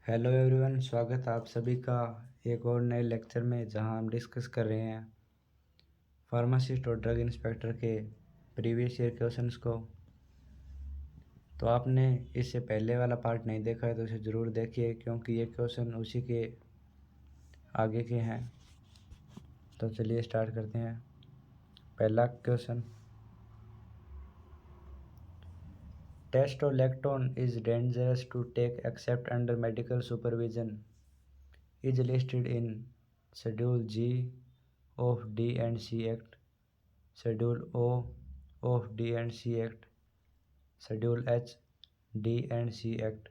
Hello everyone, स्वागत है आप सभी का एक और नए लेक्चर में, जहां हम डिस्कस कर रहे हैं फार्मासिस्ट और ड्रग इंस्पेक्टर के प्रीवियस ईयर क्वेश्चंस को। तो आपने इससे पहले वाला पार्ट नहीं देखा है तो इसे ज़रूर देखिए, क्योंकि ये क्वेश्चन उसी के आगे के हैं। तो चलिए स्टार्ट करते हैं। पहला question, testolactone is dangerous to take except under medical supervision is listed in Schedule G of D&C Act, Schedule O of D&C Act, Schedule H D&C Act,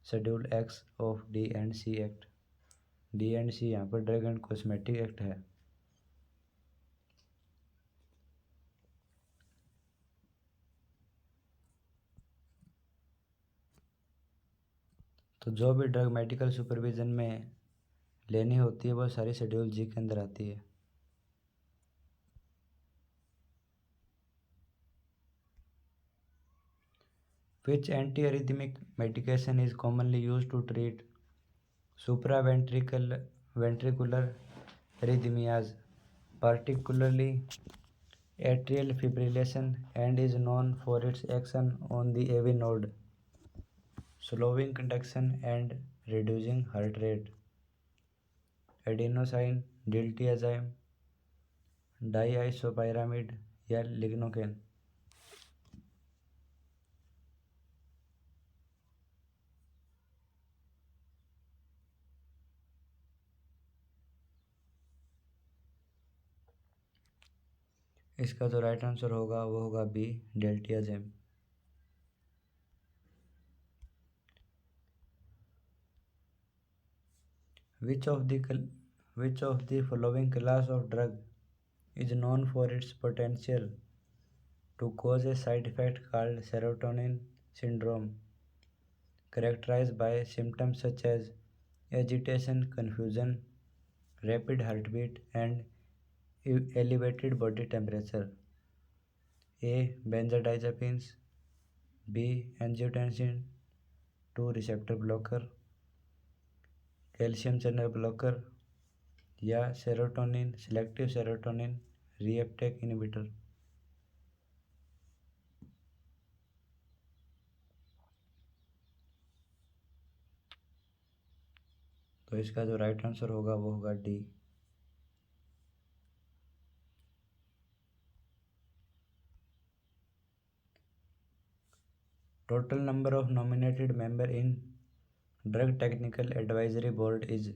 Schedule X of D&C Act। D&C यहाँ पर drug and cosmetic act है। तो जो भी drug medical supervision में लेनी होती है वो सारी शेड्यूल जी के अंदर आती है। Which antiarrhythmic medication is commonly used to treat supraventricular arrhythmias, particularly atrial fibrillation, and is known for its action on the AV node, slowing conduction and reducing heart rate? Adenosine, diltiazem, diisopyramide या lignocaine? इसका जो right answer होगा वो होगा B, डेल्टियाजेम। Which of the following class of drug is known for its potential to cause a side effect called serotonin syndrome, characterized by symptoms such as agitation, confusion, rapid heartbeat, and elevated body temperature? A. Benzodiazepines, B. Angiotensin II receptor blocker, calcium channel blocker या serotonin selective serotonin reuptake inhibitor? तो इसका जो right answer होगा वो होगा D. Total number of nominated member in drug technical advisory board is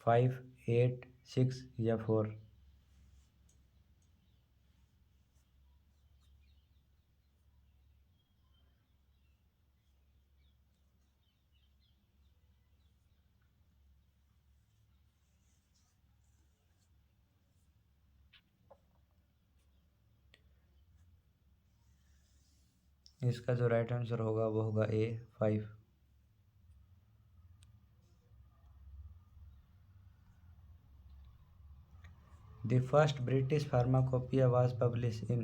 5, 8, 6 या 4? इसका जो राइट आंसर होगा वो होगा ए, 5। The first British pharmacopoeia was publish in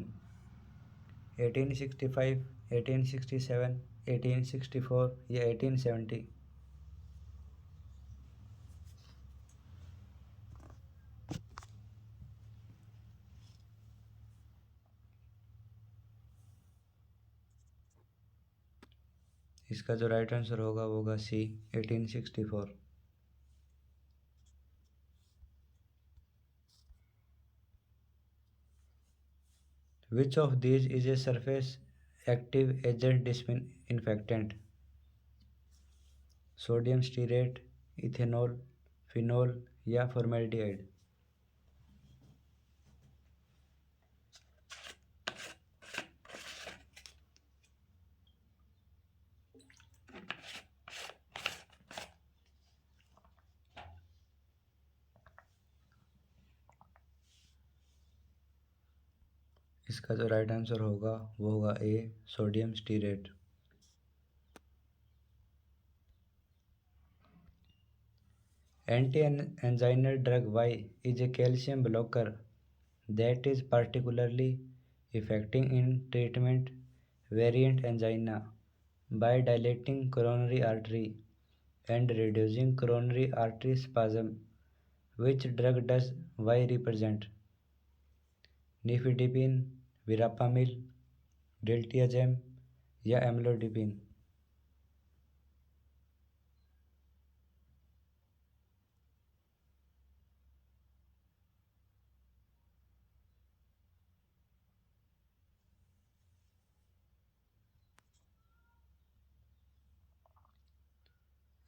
1865, 1867, 1864 या 1870? इसका जो राइट आंसर होगा वो होगा सी, 1864। Which of these is a surface active agent disinfectant? Sodium stearate, ethanol, phenol या फॉर्मेल्डिहाइड? इसका जो राइट आंसर होगा वो होगा A, sodium stearate. Anti-anginal drug Y is a calcium blocker that is particularly effective in treatment variant angina by dilating coronary artery and reducing coronary artery spasm. Which drug does Y represent? Nifedipine, Verapamil, Diltiazem या amlodipine?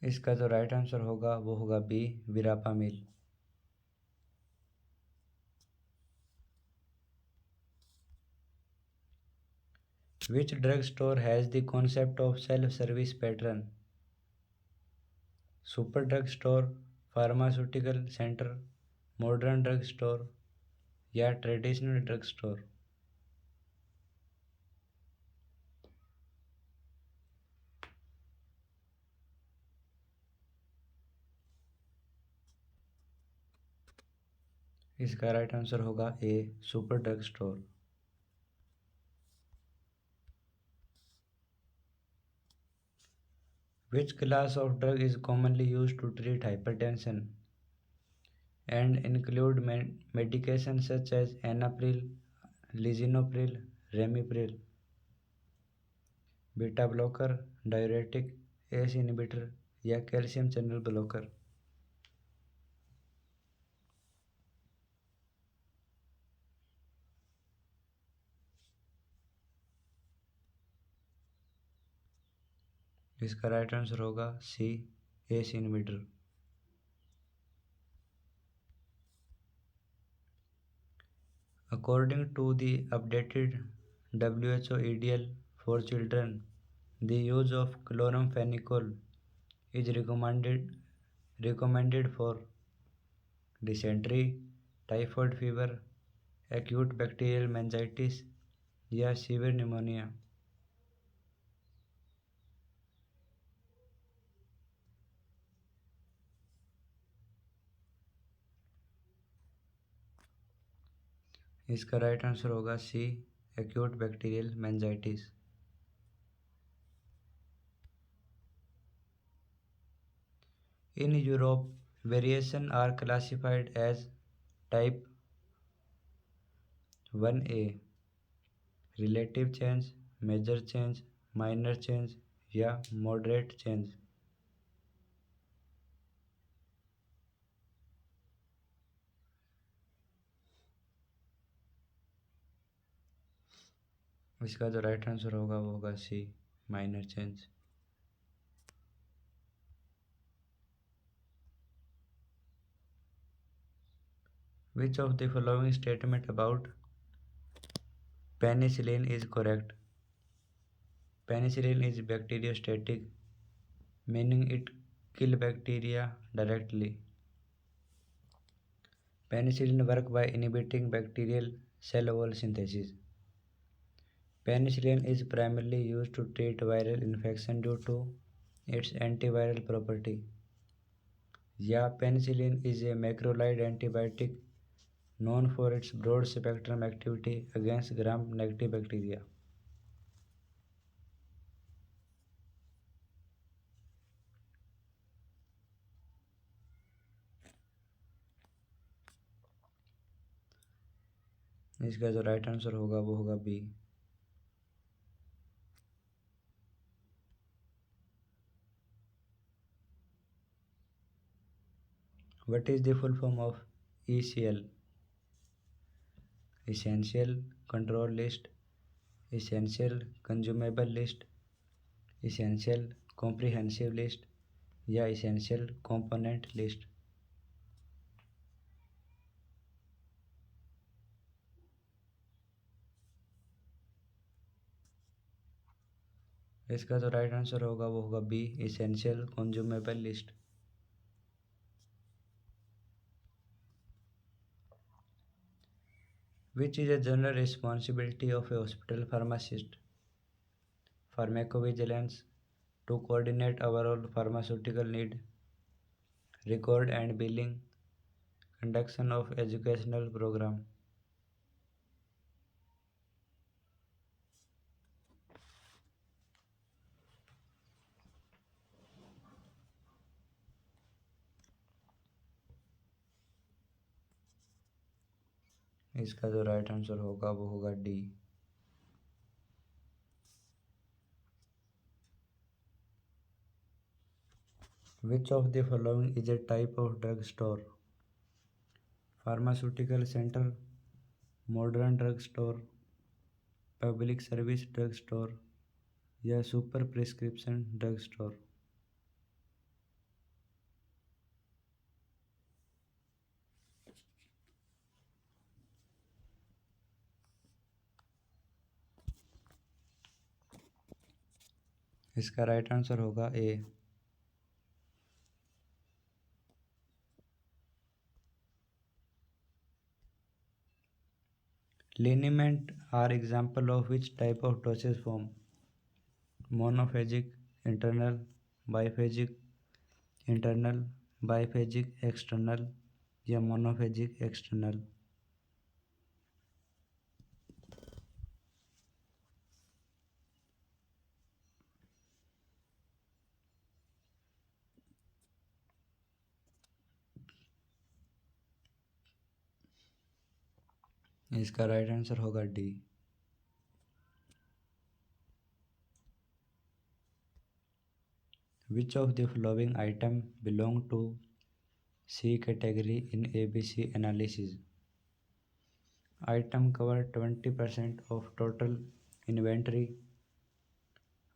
इसका जो right answer होगा वो होगा B, verapamil. Which drug store has the concept of self-service pattern? Super drug store, pharmaceutical center, modern drug store या traditional drug store? इसका right answer होगा A, super drug store. Which class of drug is commonly used to treat hypertension and include medications such as enalapril, lisinopril, ramipril? Beta blocker, diuretic, ACE inhibitor या calcium channel blocker? इसका right answer होगा C, ACE inhibitor. According to the updated WHO EDL for children, the use of chloramphenicol is recommended for dysentery, typhoid fever, acute bacterial meningitis या severe pneumonia? इसका right answer होगा C, acute bacterial meningitis. In Europe, variations are classified as type 1A, relative change, major change, minor change या moderate change? इसका जो right answer होगा वो होगा C, minor change. Which of the following statement about penicillin is correct? Penicillin is bacteriostatic, meaning it kills bacteria directly. Penicillin works by inhibiting bacterial cell wall synthesis. Penicillin is primarily used to treat viral infection due to its antiviral property. या penicillin is a macrolide antibiotic known for its broad spectrum activity against gram-negative bacteria. इसका जो right answer होगा वो होगा B. What is the full form of ECL? Essential Control List, Essential Consumable List, Essential Comprehensive List या Essential Component List? इसका जो right answer होगा वो होगा B, Essential Consumable List। Which is a general responsibility of a hospital pharmacist? Pharmacovigilance, to coordinate overall pharmaceutical need, record and billing, conduction of educational program? इसका जो right answer होगा वो होगा D. Which of the following is a type of drug store? Pharmaceutical centre, modern drug store, public service drug store या super prescription drug store? इसका right answer होगा ए। Liniment are example of which type of dosage form? Monophagic, internal, biphagic, internal, biphagic, external या monophagic external? इसका right answer होगा D. Which of the following item belong to C category in ABC analysis? Item cover 20% of total inventory.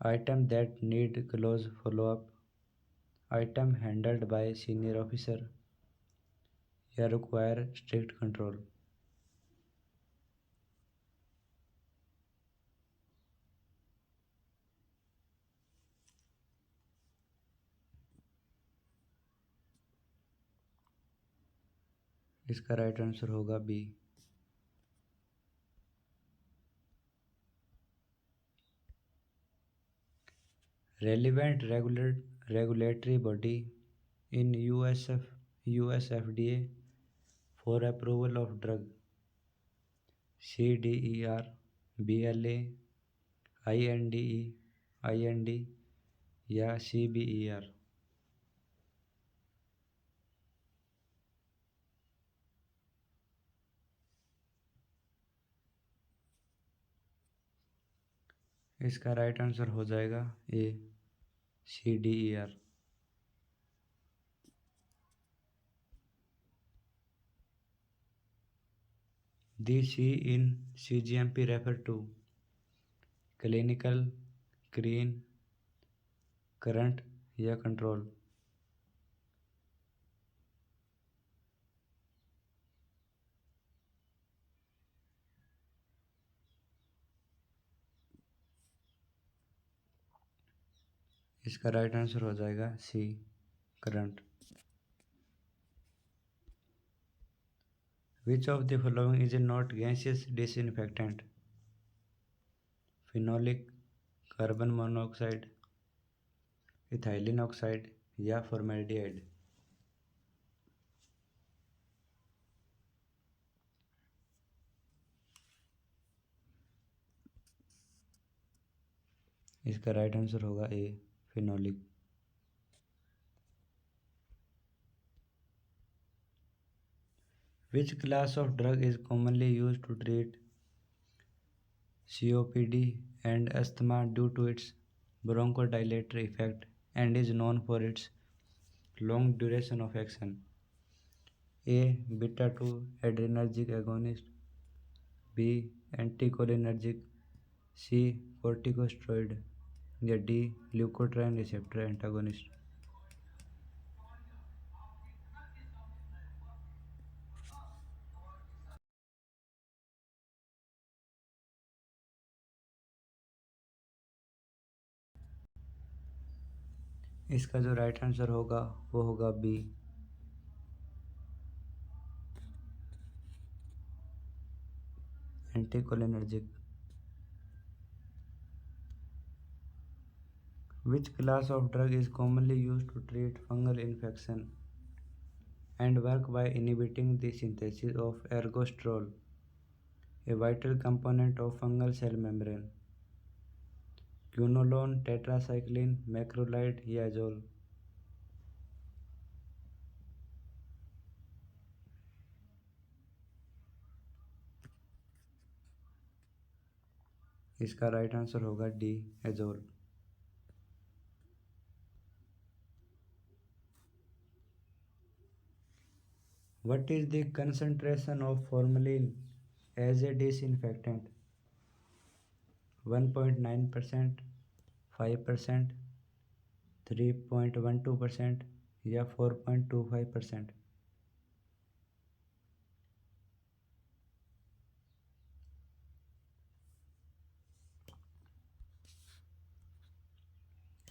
Item that need close follow-up. Item handled by senior officer या require strict control? इसका right answer होगा B. Relevant regulatory body in US FDA for approval of drug: CDER, BLA, IND या CBER? इसका right answer हो जाएगा ए, CDER। The C in CGMP refer to clinical, green, current या control? इसका right answer हो जाएगा C, current. Which of the following is not gaseous disinfectant? Phenolic, carbon monoxide, ethylene oxide या formaldehyde? इसका right answer होगा A, phenolic. Which class of drug is commonly used to treat COPD and asthma due to its bronchodilator effect and is known for its long duration of action? A. Beta 2 adrenergic agonist, B. Anticholinergic, C. Corticosteroid या D. Leukotriene receptor antagonist? इसका जो right answer होगा वो होगा B, anticholinergic. Which class of drug is commonly used to treat fungal infection and work by inhibiting the synthesis of ergosterol, a vital component of fungal cell membrane? Quinolone, tetracycline, macrolide या azole? इसका right answer होगा D, azole. What is the concentration of formalin as a disinfectant? 1.9%, 5%, 3.12% या 4.25%?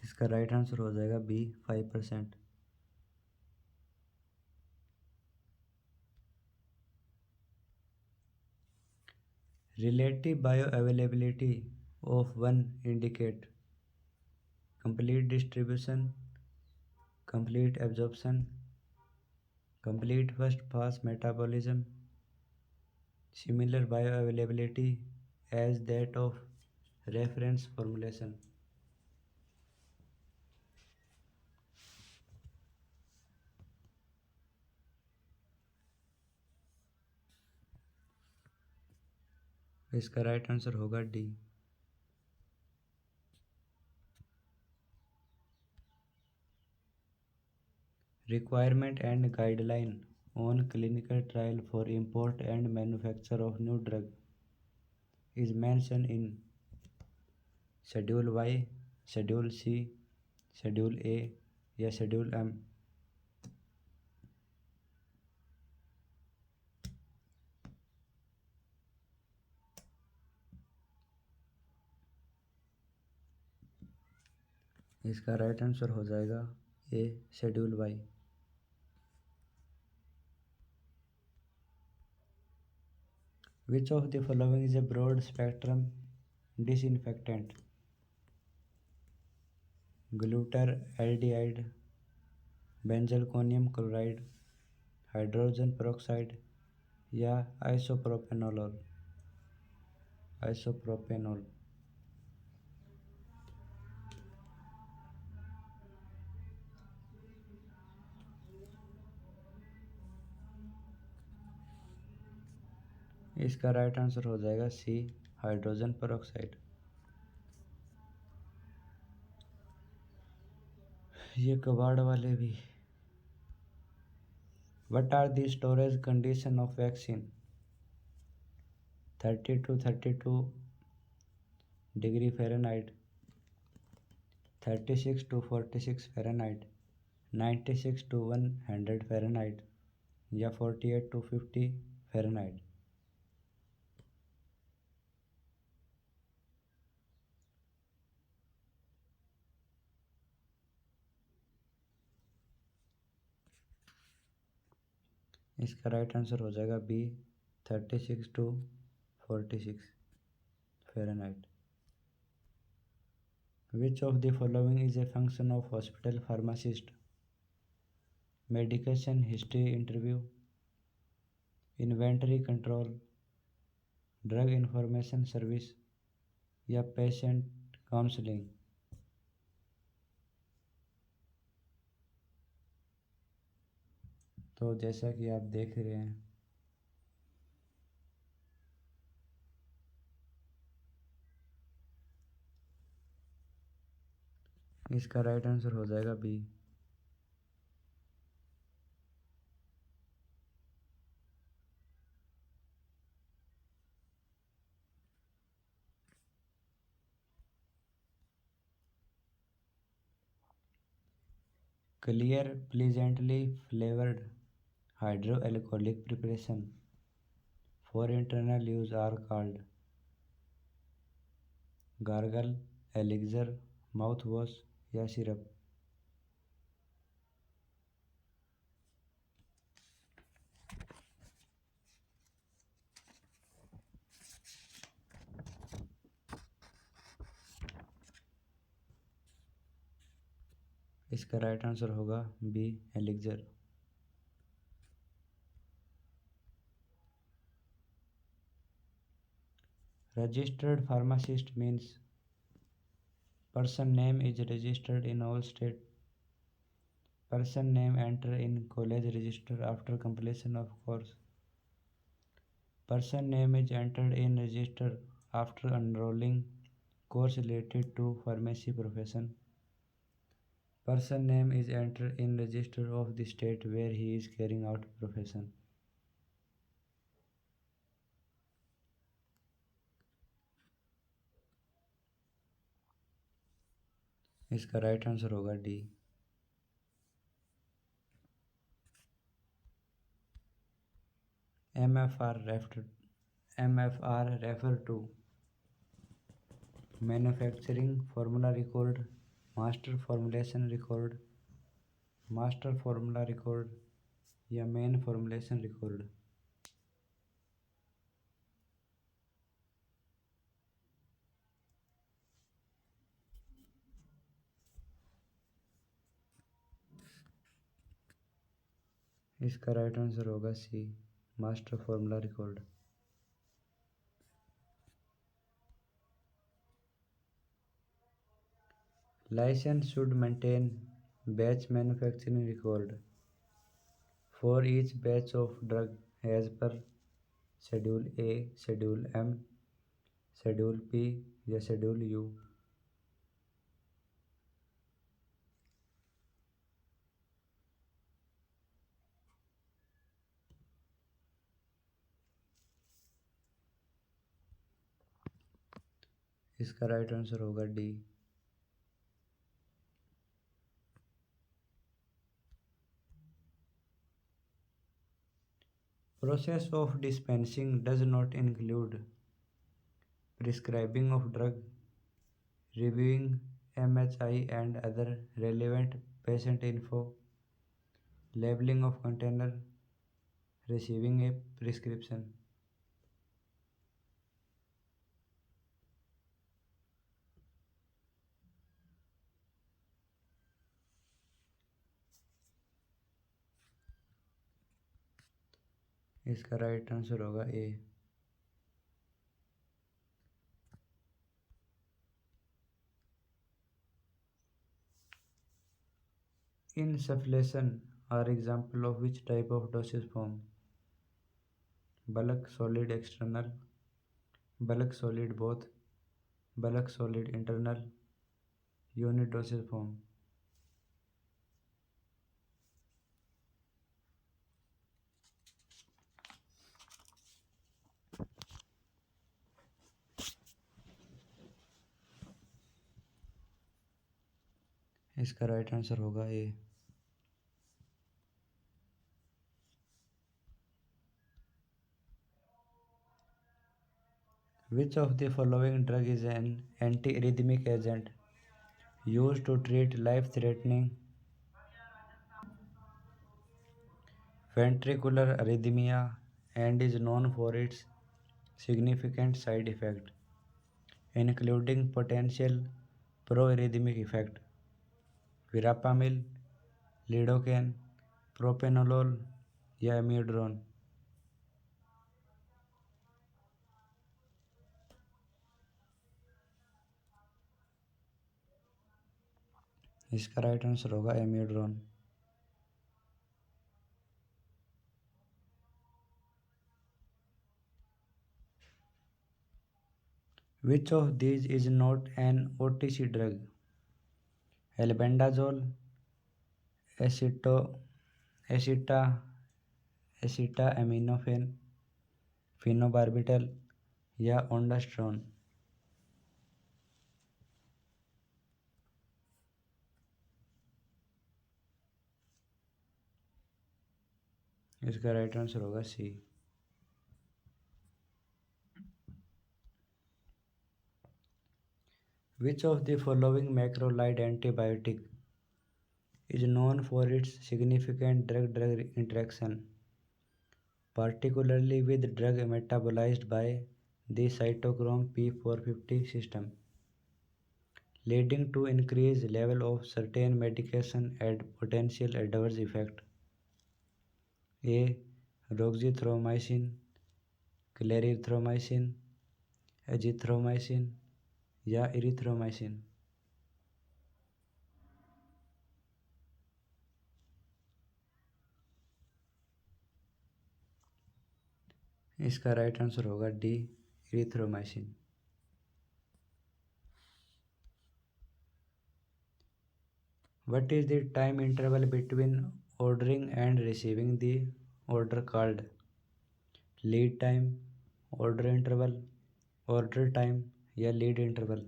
इसका right answer हो जाएगा B, 5%। Relative bioavailability of one indicate complete distribution, complete absorption, complete first pass metabolism, similar bioavailability as that of reference formulation। इसका right answer होगा D. Requirement and guideline on clinical trial for import and manufacture of new drug is mentioned in Schedule Y, Schedule C, Schedule A या Schedule M। इसका right answer हो जाएगा A, schedule Y. Which of the following is a broad spectrum disinfectant? Glutaraldehyde, benzalkonium chloride, hydrogen peroxide या isopropanol. Isopropanol. इसका right answer हो जाएगा सी, hydrogen peroxide. ये कबाड़ वाले भी। What are the storage condition of vaccine? 30 to 32 degree Fahrenheit, 36 to 46 Fahrenheit, 96 to 100 Fahrenheit या 48 to 50 Fahrenheit। इसका राइट आंसर हो जाएगा B, 36 to 46 Fahrenheit। Which of the following is a function of hospital pharmacist? Medication history interview, inventory control, drug information service या patient counselling. तो जैसा कि आप देख रहे हैं, इसका राइट आंसर हो जाएगा B. Clear pleasantly flavoured hydroalcoholic preparation for internal use are called gargle, elixir, mouth wash या सिरप। इसका राइट आंसर होगा B, elixir. Registered pharmacist means person name is registered in all state. Person name enter in college register after completion of course. Person name is entered in register after enrolling course related to pharmacy profession. Person name is entered in register of the state where he is carrying out profession. इसका right answer होगा D. M F R refer to manufacturing formula record, master formulation record, master formula record या main formulation record. इसका right answer होगा C, master formula record. License should maintain batch manufacturing record for each batch of drug as per Schedule A, Schedule M, Schedule P या Schedule U। इसका right answer होगा D. Process of dispensing does not include prescribing of drug, reviewing MHI and other relevant patient info, labeling of container, receiving a prescription। इसका right answer होगा ए। Insufflation are example of which type of dosage form? Bulk solid external, bulk solid both, bulk solid internal, unit dosage form। इसका right answer होगा ए। Which of the following drug is an antiarrhythmic agent used to treat life-threatening ventricular arrhythmia and is known for its significant side effect, including potential proarrhythmic effect? Verapamil, lidocaine, propranolol या एमिड्रोन। इसका right answer होगा एमिड्रोन। Which of these is not an OTC drug? Albendazole, aceta aceta acetaminophen, phenobarbital या ondansetron। इसका right answer होगा सी। Which of the following macrolide antibiotic is known for its significant drug-drug interaction, particularly with drug metabolized by the cytochrome P450 system, leading to increased level of certain medication and potential adverse effect? A. Roxithromycin, clarithromycin, azithromycin या erythromycin. इसका right answer होगा D, erythromycin. What is the time interval between ordering and receiving the order called? Lead time, order interval, order time या lead interval?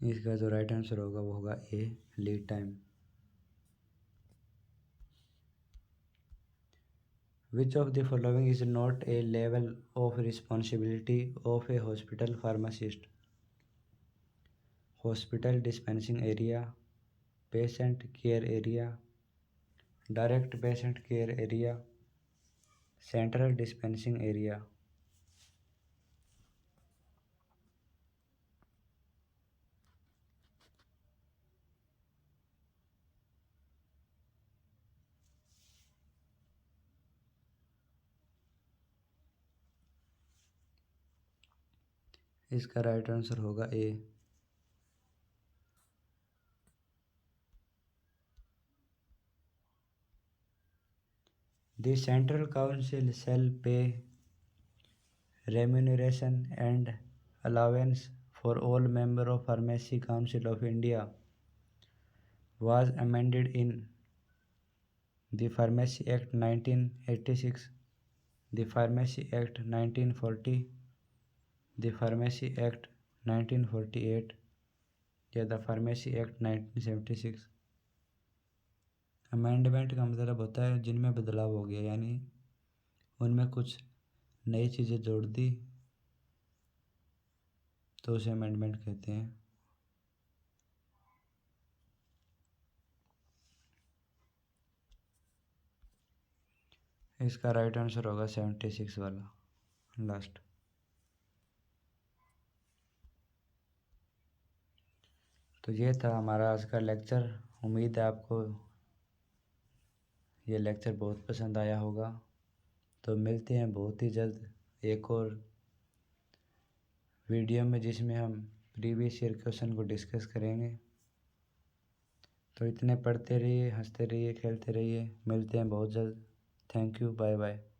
इसका जो right answer होगा वो होगा A, lead time. Which of the following is not a level of responsibility of a hospital pharmacist? Hospital dispensing area, patient care area, direct patient care area, central dispensing area? इसका right answer होगा ए। The Central Council shall pay remuneration and allowance for all members of Pharmacy Council of India was amended in the Pharmacy Act 1986, the Pharmacy Act 1940, the Pharmacy Act 1948 या the pharmacy act 1976। Amendment का मतलब होता है जिनमें बदलाव हो गया, यानी उनमें कुछ नई चीज़ें जोड़ दी तो उसे अमेंडमेंट कहते हैं। इसका राइट आंसर होगा 76 वाला, लास्ट। तो ये था हमारा आज का लेक्चर। उम्मीद है आपको ये लेक्चर बहुत पसंद आया होगा। तो मिलते हैं बहुत ही जल्द एक और वीडियो में जिसमें हम प्रीवियस ईयर क्वेश्चन को डिस्कस करेंगे। तो इतने पढ़ते रहिए, हंसते रहिए, खेलते रहिए। मिलते हैं बहुत जल्द। Thank you, bye bye.